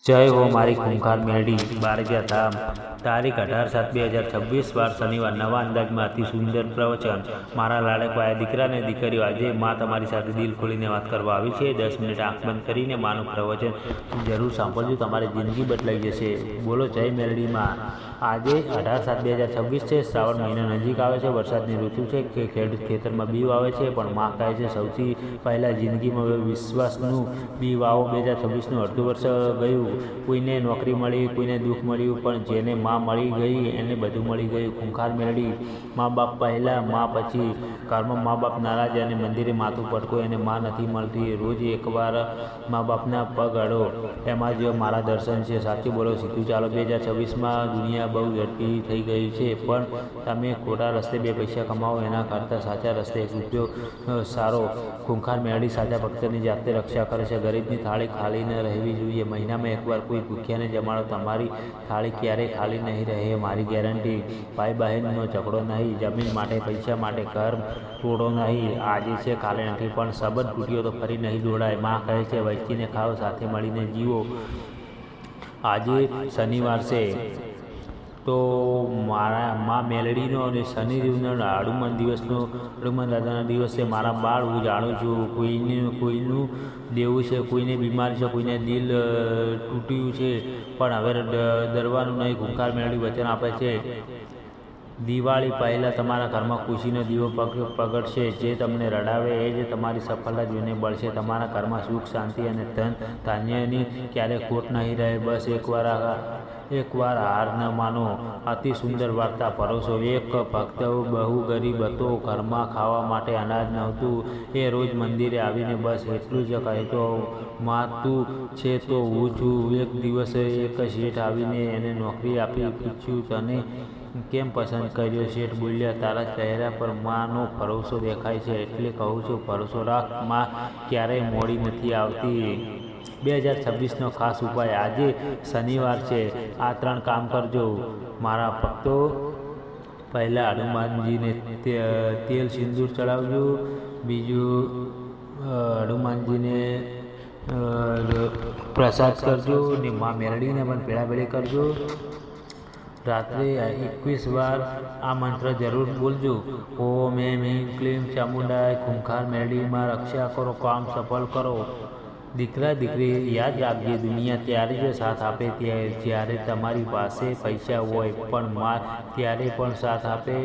જય હો મારી ખૂંખાર મેરડી બારજા ધામ તારીખ 18/7/2026 વાર શનિવાર નવા અંદાજમાં અતિ સુંદર પ્રવચન। મારા લાડકવાયા દીકરા ને દીકરીઓ, આજે માં તમારી સાથે દિલ ખોલીને વાત કરવા આવી છે। 10 મિનિટ આંખ બંધ કરીને માનું પ્રવચન જરૂર સાંભળજો, તમારી જિંદગી બદલાઈ જશે। બોલો જય મેરડી માં। આજે 18/7/2026 છે। શ્રાવણ મહિનો નજીક આવે છે। વરસાદની ઋતુ છે કે ખેડૂત ખેતરમાં બી વાવે છે, પણ માં કહે છે સૌથી પહેલાં જિંદગીમાં વિશ્વાસનું બી વાવો। 2026નું અડધું વર્ષ ગયું, કોઈને નોકરી મળી, કોઈને દુઃખ મળ્યું, પણ જેને માં મળી ગઈ એને બધું મળી ગયું। ખૂંખાર મેરડી, મા બાપ પહેલાં, માં પછી। ઘરમાં મા બાપ નારાજ અને મંદિરે માથું પટકો એને માં નથી મળતી। રોજ એકવાર મા બાપના પગ અડો, એમાં જ મારા દર્શન છે। સાચું બોલો, સીધું ચાલો। 2026માં દુનિયા બહુ ઝડપી થઈ ગઈ છે, પણ તમે ખોટા રસ્તે બે પૈસા કમાવો એના કરતાં સાચા રસ્તે એક રૂપિયો સારો। ખૂંખાર મેરડી સાચા ભક્તની જાતે રક્ષા કરે છે। ગરીબની થાળી ખાલી ન રહેવી જોઈએ। મહિનામાં એકવાર કોઈ ભૂખ્યાને જમાડો, તમારી થાળી ક્યારેય ખાલી નહીં રહે, મારી ગેરંટી। ભાઈ બહેનનો ઝઘડો નહીં, જમીન માટે, પૈસા માટે ઘર તોડો નહીં। આજે છે કાલે નથી, પણ સંબંધ તૂટ્યો તો ફરી નહીં જોડાય। માં કહે છે વહેંચીને ખાઓ, સાથે મળીને જીવો। આજે શનિવાર છે તો મારા મા મેલડીનો અને શનિ દેવનો હનુમાન દિવસનો, હનુમાન દાદાના દિવસ છે। મારા બાળ, હું જાણું છું કોઈનું દેવું છે, કોઈને બીમાર છે, કોઈને દિલ તૂટ્યું છે, પણ હવે ડરવાનું નહીં। ખૂંખાર મેરડી વચન આપે છે, દિવાળી પહેલાં તમારા ઘરમાં ખુશીનો દીવો પ્રગટશે। જે તમને રડાવે એ જ તમારી સફળતા જોઈને બળશે। તમારા ઘરમાં સુખ, શાંતિ અને ધન ધાન્યની ક્યારેય ખોટ નહીં રહે। બસ એકવાર હાર ન માનો। અતિ સુંદર વાર્તા પરોસો। એક ભક્ત બહુ ગરીબ હતો, ઘરમાં ખાવા માટે અનાજ નહોતું। એ રોજ મંદિરે આવીને બસ એટલું જ કહેતો, માં તું છે તો હું છું। એક દિવસે એક શેઠ આવીને એને નોકરી આપી। પૂછ્યું, તને કેમ પસંદ કર્યો? શેઠ બોલ્યા, તારા ચહેરા પર માનો ભરોસો દેખાય છે, એટલે કહું છું ભરોસો રાખ, માં ક્યારેય મોડી નથી આવતી। 2026નો ખાસ ઉપાય, આજે શનિવાર છે, આ 3 કામ કરજો મારા ભક્તો। પહેલાં હનુમાનજીને તેલ સિંદૂર ચડાવજો। બીજું, હનુમાનજીને પ્રસાદ કરજો ને મા મેરડીને પણ ભેળાભેળી કરજો। રાત્રે 21 વાર આ મંત્ર જરૂર બોલજો, ઓમ એમ હિમ ક્લીમ ચામુંડાય ખૂંખાર મેરડી માં રક્ષા કરો, કામ સફળ કરો। દીકરા દીકરી યાદ રાખજે, દુનિયા ત્યારે જ સાથ આપે જ્યારે તમારી પાસે પૈસા હોય, પણ માં ત્યારે પણ સાથ આપે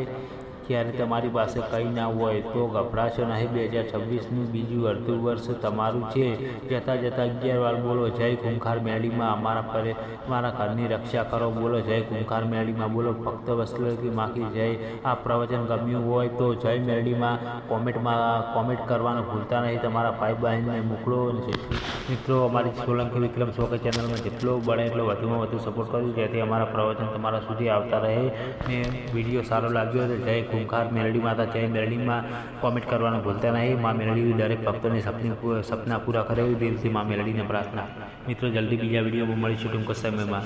જ્યારે તમારી પાસે કંઈ ના હોય। તો ગભરાશો નહીં, 2026નું બીજું અડધું વર્ષ તમારું છે। જતાં જતાં 11 વાર બોલો, જય ખૂંખાર મેરડીમાં, મારા ઘરની રક્ષા કરો। બોલો જય ખૂંખાર મેરડીમાં, બોલો ભક્ત વત્સલકી માકી જય। આ પ્રવચન ગમ્યું હોય તો જય મેરડીમાં કોમેન્ટ કરવાનું ભૂલતા નહીં। તમારા ભાઈ બહેનને મોકલો। મિત્રો, અમારી સોલંકી વિક્રમ સોકે ચેનલમાં જેટલો બને એટલો વધુમાં વધુ સપોર્ટ કરજો, જેથી અમારા પ્રવચન તમારા સુધી આવતા રહે। ને વિડીયો સારો લાગ્યો તો જય ખૂંખાર મેરડી માતા, જય મેરડીમાં કોમેન્ટ કરવાનું ભૂલતા નહીં। મા મેરડી દરેક ભક્તોને સપના પૂરા કરે, દિલથી મા મેરડીને પ્રાર્થના। મિત્રો, જલ્દી બીજા વિડીયોમાં મળીશું ટૂંક સમયમાં।